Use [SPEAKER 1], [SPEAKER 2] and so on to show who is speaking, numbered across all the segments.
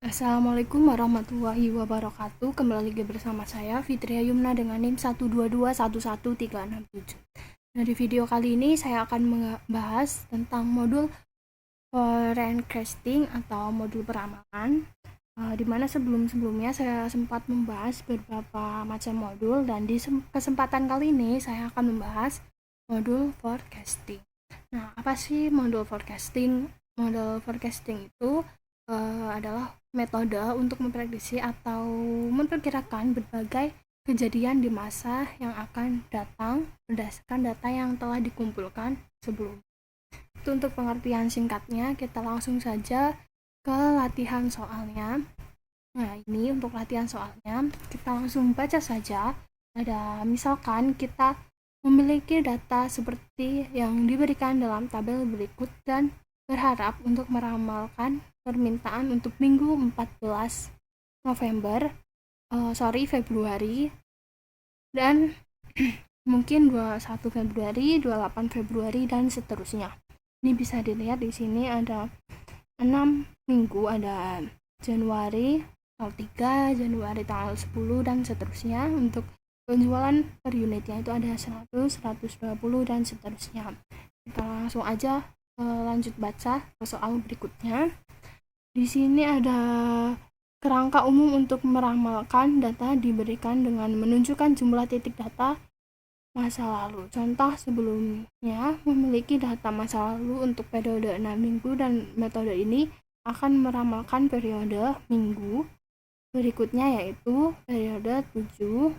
[SPEAKER 1] Assalamualaikum warahmatullahi wabarakatuh. Kembali lagi bersama saya Fitria Yumna dengan NIM 122111367. Nah, di video kali ini saya akan membahas tentang modul forecasting atau modul peramalan. Di mana sebelumnya saya sempat membahas beberapa macam modul, dan di kesempatan kali ini saya akan membahas modul forecasting. Nah, apa sih modul forecasting? Modul forecasting itu adalah metode untuk memprediksi atau memperkirakan berbagai kejadian di masa yang akan datang berdasarkan data yang telah dikumpulkan sebelum. Itu untuk pengertian singkatnya. Kita langsung saja ke latihan soalnya. Nah, ini untuk latihan soalnya, kita langsung baca saja. Ada misalkan kita memiliki data seperti yang diberikan dalam tabel berikut dan berharap untuk meramalkan permintaan untuk minggu 14 November, Februari, dan mungkin 21 Februari, 28 Februari, dan seterusnya. Ini bisa dilihat di sini ada 6 minggu, ada Januari tanggal 3, Januari tanggal 10, dan seterusnya. Untuk penjualan per unitnya itu ada 100, 120, dan seterusnya. Kita langsung aja lanjut baca ke soal berikutnya. Di sini ada kerangka umum untuk meramalkan data diberikan dengan menunjukkan jumlah titik data masa lalu. Contoh sebelumnya memiliki data masa lalu untuk periode 6 minggu, dan metode ini akan meramalkan periode minggu berikutnya, yaitu periode 7,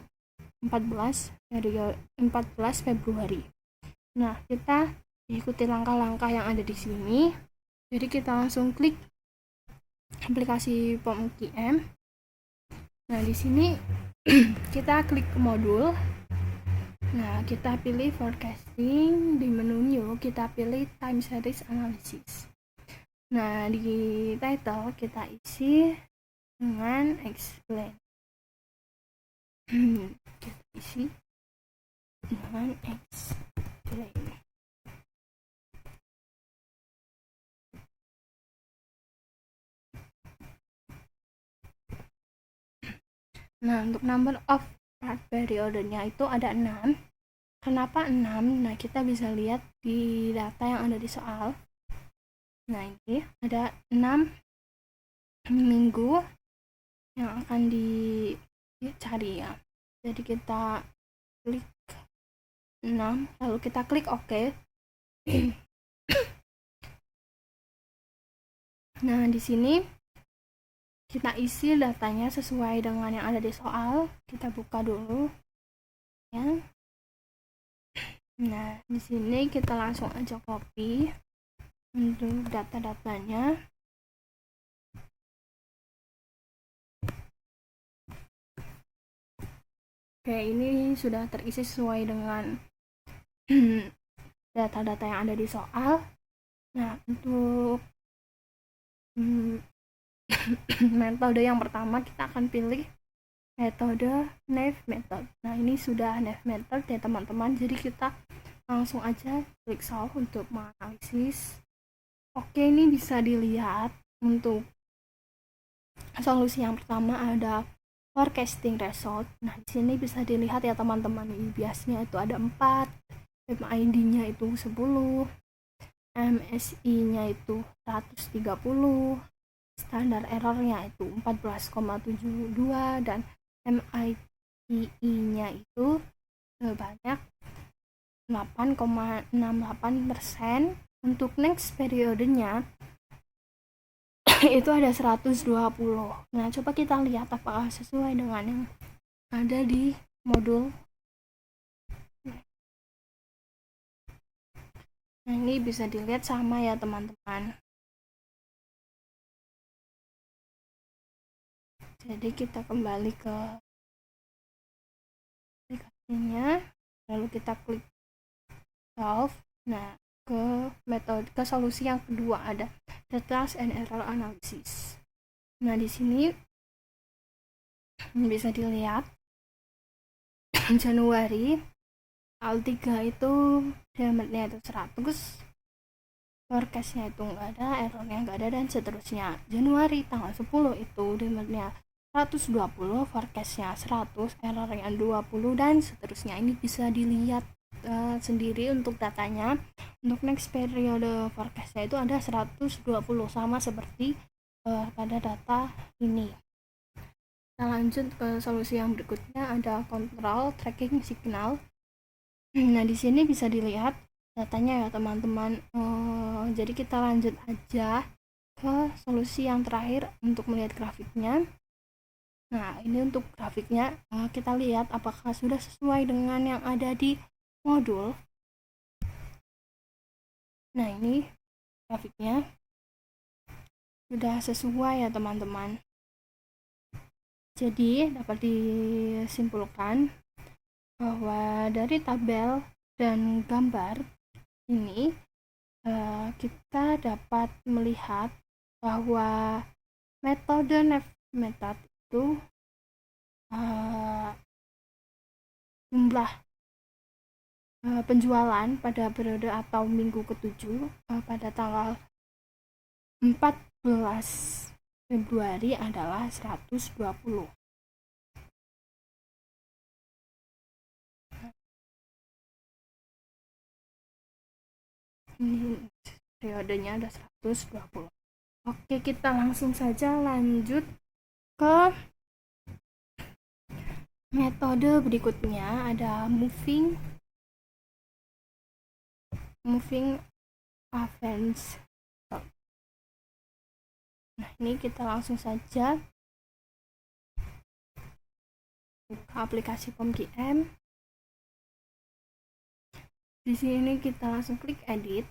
[SPEAKER 1] 14 Februari. Nah, kita ikuti langkah-langkah yang ada di sini. Jadi kita langsung klik aplikasi POM-QM. Nah, di sini kita klik modul. Nah, kita pilih forecasting. Di menu new kita pilih time series analysis. Nah, di title kita isi dengan explain. Kita isi dengan explain. Nah, untuk number of part periodenya itu ada 6. Kenapa 6? Nah, kita bisa lihat di data yang ada di soal. Nah, ini ada 6 minggu yang akan dicari ya. Jadi kita klik 6, lalu kita klik OK. Nah, di sini kita isi datanya sesuai dengan yang ada di soal. Kita buka dulu ya. Nah, di sini kita langsung aja copy untuk data-datanya. Oke, ini sudah terisi sesuai dengan data-data yang ada di soal. Nah, untuk metode yang pertama kita akan pilih metode Naive Method. Nah, ini sudah Naive Method ya teman-teman. Jadi kita langsung aja klik solve untuk menganalisis. Oke, ini bisa dilihat untuk solusi yang pertama ada forecasting result. Nah, di sini bisa dilihat ya teman-teman, biasanya itu ada 4, MID-nya itu 10, MSI-nya itu 130, standar error-nya itu 14,72, dan MITI-nya itu sebanyak 8,68%. Untuk next periodenya itu ada 120. Nah, coba kita lihat apakah sesuai dengan yang ada di modul. Nah, ini bisa dilihat sama ya teman-teman. Jadi kita kembali ke aplikasinya, lalu kita klik solve. Nah, ke metode ke solusi yang kedua ada data and error analysis. Nah, di sini bisa dilihat Januari tanggal 3 itu diameternya itu 100, forecastnya itu nggak ada, errornya nggak ada, dan seterusnya. Januari tanggal 10 itu demandnya 120, forecastnya 100, errornya 20, dan seterusnya. Ini bisa dilihat sendiri untuk datanya. Untuk next periode forecastnya itu ada 120, sama seperti pada data ini. Kita lanjut ke solusi yang berikutnya, ada control tracking signal. Nah, di sini bisa dilihat datanya ya teman-teman. Jadi kita lanjut aja ke solusi yang terakhir untuk melihat grafiknya. Nah, ini untuk grafiknya kita lihat apakah sudah sesuai dengan yang ada di modul. Nah, ini grafiknya sudah sesuai ya teman-teman. Jadi dapat disimpulkan bahwa dari tabel dan gambar ini kita dapat melihat bahwa metode method itu jumlah penjualan pada periode atau minggu ke-7 pada tanggal 14 Februari adalah 120. Ini periodenya ada 120. Oke, kita langsung saja lanjut ke metode berikutnya, ada moving average. Nah, ini kita langsung saja buka aplikasi POMGM. Di sini kita langsung klik edit.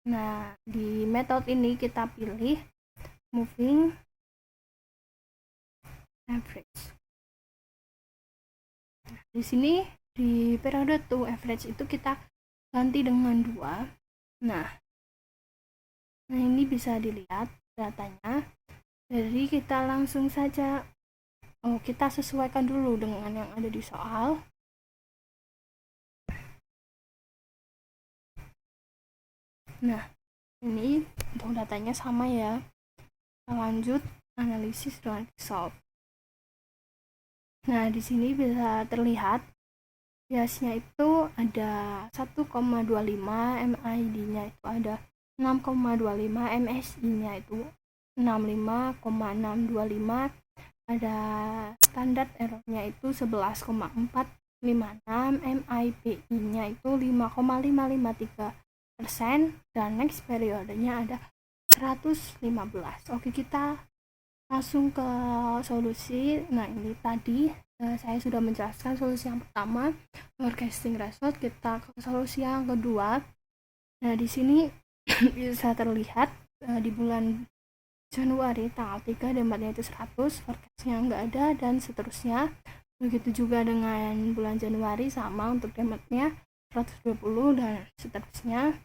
[SPEAKER 1] Nah, di metode ini kita pilih moving average. Nah, di sini di periode to average itu kita ganti dengan 2. Nah, ini bisa dilihat datanya. Jadi kita langsung saja kita sesuaikan dulu dengan yang ada di soal. Nah, ini untuk datanya sama ya. Kita lanjut analisis dan result. Nah, di sini bisa terlihat biasnya itu ada 1,25, MID-nya itu ada 6,25, MSI-nya itu 65,625, ada standar errornya itu 11,456, MIPI-nya itu 5,553%, dan next periodenya ada 115. Oke, kita langsung ke solusi. Nah, ini tadi saya sudah menjelaskan solusi yang pertama, forecasting result. Kita ke solusi yang kedua. Nah, di sini bisa terlihat di bulan Januari tanggal 3 dematnya itu 100, forecastnya nggak ada, dan seterusnya. Begitu juga dengan bulan Januari, sama untuk dematnya 120 dan seterusnya.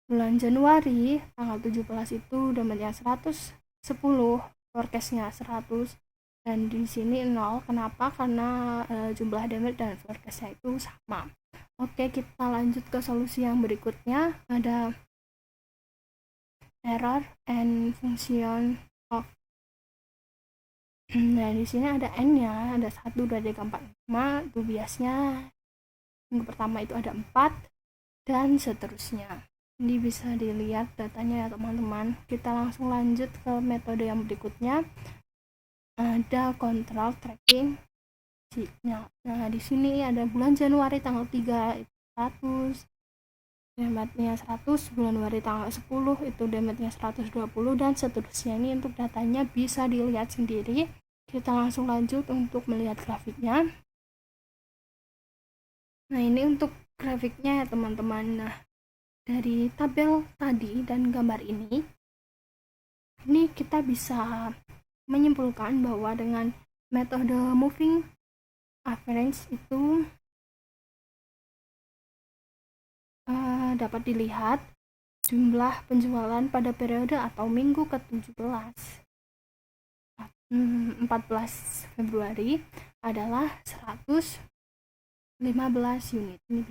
[SPEAKER 1] Bulan Januari tanggal 17 itu dematnya 110, forecastnya 100, dan di sini 0. Kenapa? Karena jumlah damage dan forecastnya itu sama. Oke, kita lanjut ke solusi yang berikutnya, ada error and function of. Nah, di sini ada n-nya, ada 1, 2, 3, 4, 5. Itu biasanya minggu pertama itu ada 4, dan seterusnya. Ini bisa dilihat datanya ya teman-teman. Kita langsung lanjut ke metode yang berikutnya, ada control tracking signal. Nah, di sini ada bulan Januari tanggal 3 itu 100, dematnya 100, bulan Januari tanggal 10 itu dematnya 120, dan seterusnya. Ini untuk datanya bisa dilihat sendiri. Kita langsung lanjut untuk melihat grafiknya. Nah, ini untuk grafiknya ya teman-teman. Nah, dari tabel tadi dan gambar ini kita bisa menyimpulkan bahwa dengan metode moving average itu dapat dilihat jumlah penjualan pada periode atau minggu ke-17 14 Februari adalah 115 unit. Ini